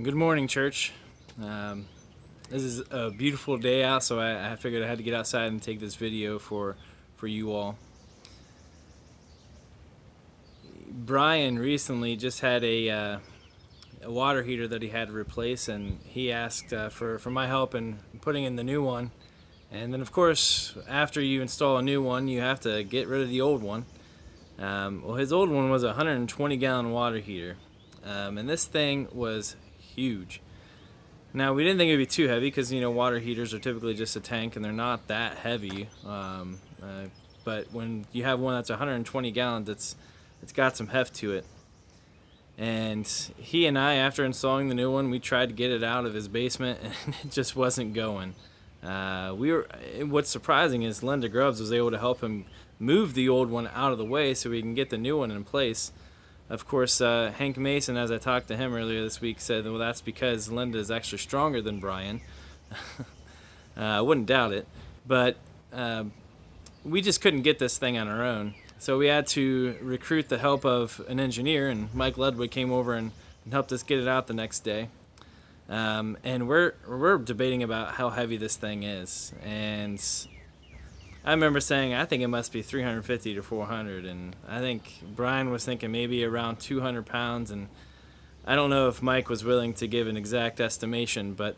Good morning, church. Um, this is a beautiful day out, so I figured I had to get outside and take this video for you all. Brian recently just had a water heater that he had to replace, and he asked for my help in putting in the new one. And then, of course, after you install a new one, you have to get rid of the old one. Well, his old one was a 120-gallon water heater, and this thing was huge. Now, we didn't think it would be too heavy because, water heaters are typically just a tank and they're not that heavy. But when you have one that's 120 gallons, it's got some heft to it. And he and I, after installing the new one, we tried to get it out of his basement and it just wasn't going. What's surprising is Linda Grubbs was able to help him move the old one out of the way so we can get the new one in place. Of course, Hank Mason, as I talked to him earlier this week, said, well, that's because Linda is actually stronger than Brian. I wouldn't doubt it. But we just couldn't get this thing on our own. So we had to recruit the help of an engineer, and Mike Ludwig came over and helped us get it out the next day. And we're debating about how heavy this thing is. And I remember saying I think it must be 350 to 400, and I think Brian was thinking maybe around 200 pounds, and I don't know if Mike was willing to give an exact estimation, but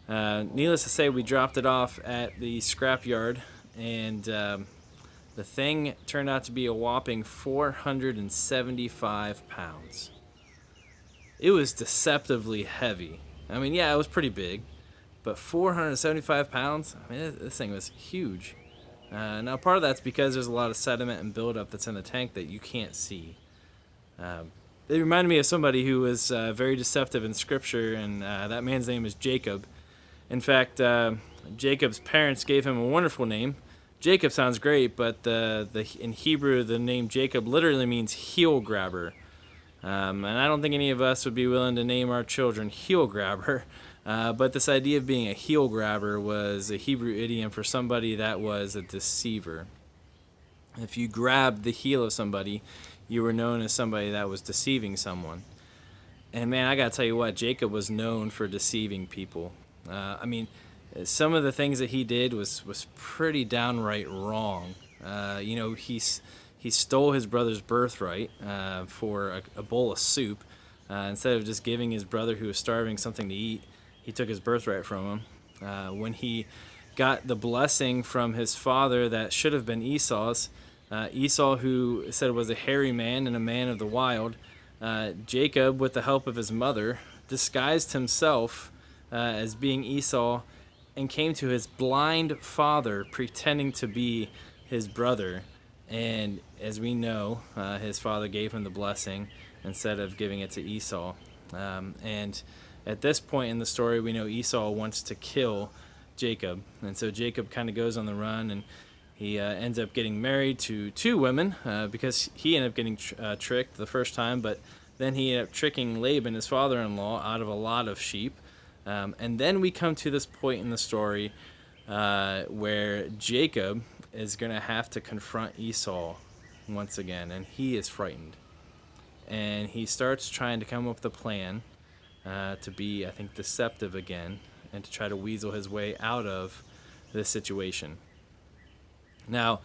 needless to say, we dropped it off at the scrapyard, and the thing turned out to be a whopping 475 pounds. It was deceptively heavy. I mean, yeah, it was pretty big, but 475 pounds? I mean, this thing was huge. Now, part of that's because there's a lot of sediment and buildup that's in the tank that you can't see. It reminded me of somebody who was very deceptive in Scripture, and that man's name is Jacob. In fact, Jacob's parents gave him a wonderful name. Jacob sounds great, but in Hebrew, the name Jacob literally means heel grabber. And I don't think any of us would be willing to name our children heel grabber. But this idea of being a heel grabber was a Hebrew idiom for somebody that was a deceiver. If you grabbed the heel of somebody, you were known as somebody that was deceiving someone. And man, I gotta tell you what, Jacob was known for deceiving people. I mean, some of the things that he did was pretty downright wrong. He stole his brother's birthright for a bowl of soup. Instead of just giving his brother who was starving something to eat, he took his birthright from him. When he got the blessing from his father that should have been Esau's, Esau, who said was a hairy man and a man of the wild, Jacob, with the help of his mother, disguised himself as being Esau and came to his blind father pretending to be his brother. And as we know, his father gave him the blessing instead of giving it to Esau. And at this point in the story, we know Esau wants to kill Jacob. And so Jacob kind of goes on the run, and he ends up getting married to two women because he ended up getting tricked the first time, but then he ended up tricking Laban, his father-in-law, out of a lot of sheep. And then we come to this point in the story where Jacob is going to have to confront Esau once again, and he is frightened. And he starts trying to come up with a plan to be, I think, deceptive again and to try to weasel his way out of this situation. Now,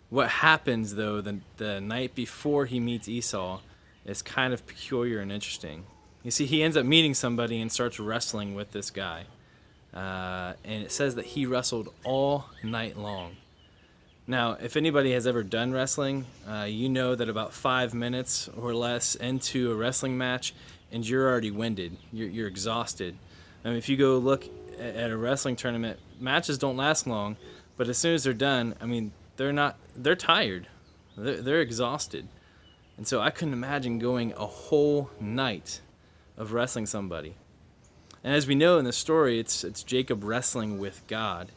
what happens, though, the night before he meets Esau is kind of peculiar and interesting. You see, he ends up meeting somebody and starts wrestling with this guy. And it says that he wrestled all night long. Now, if anybody has ever done wrestling, you know that about 5 minutes or less into a wrestling match, and you're already winded. You're exhausted. I mean, if you go look at a wrestling tournament, matches don't last long, but as soon as they're done, I mean, they're tired. They're exhausted. And so I couldn't imagine going a whole night of wrestling somebody. And as we know in the story, it's Jacob wrestling with God.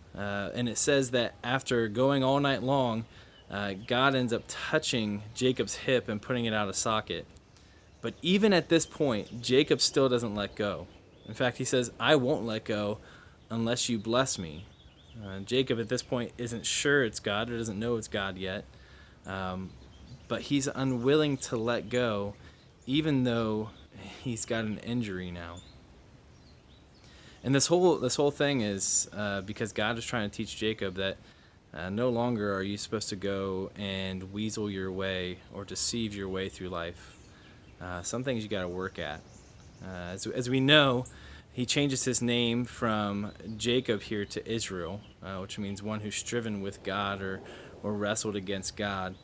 And it says that after going all night long, God ends up touching Jacob's hip and putting it out of socket. But even at this point, Jacob still doesn't let go. In fact, he says, I won't let go unless you bless me. Jacob at this point isn't sure it's God or doesn't know it's God yet. But he's unwilling to let go, even though he's got an injury now. And this whole thing is because God is trying to teach Jacob that no longer are you supposed to go and weasel your way or deceive your way through life. Some things you got to work at. As we know, he changes his name from Jacob here to Israel, which means one who's striven with God or wrestled against God.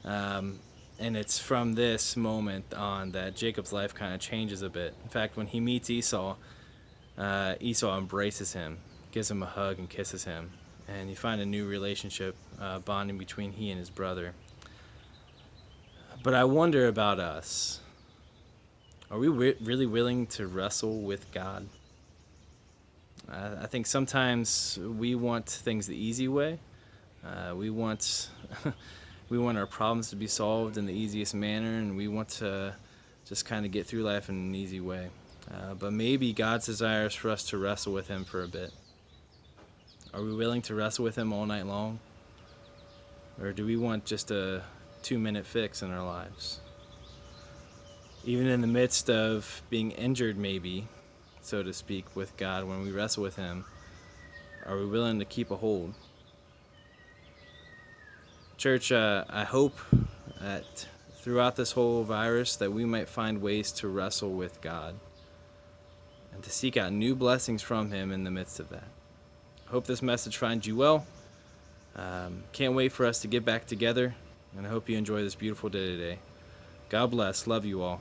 And it's from this moment on that Jacob's life kind of changes a bit. In fact, when he meets Esau, Esau embraces him, gives him a hug, and kisses him. And you find a new relationship bonding between he and his brother. But I wonder about us. Are we really willing to wrestle with God? I think sometimes we want things the easy way. We want we want our problems to be solved in the easiest manner, and we want to just kind of get through life in an easy way. But maybe God's desire is for us to wrestle with him for a bit. Are we willing to wrestle with him all night long? Or do we want just a 2-minute fix in our lives? Even in the midst of being injured, maybe, so to speak, with God, when we wrestle with him, are we willing to keep a hold? Church, I hope that throughout this whole virus that we might find ways to wrestle with God and to seek out new blessings from him in the midst of that. I hope this message finds you well. Can't wait for us to get back together, and I hope you enjoy this beautiful day today. God bless. Love you all.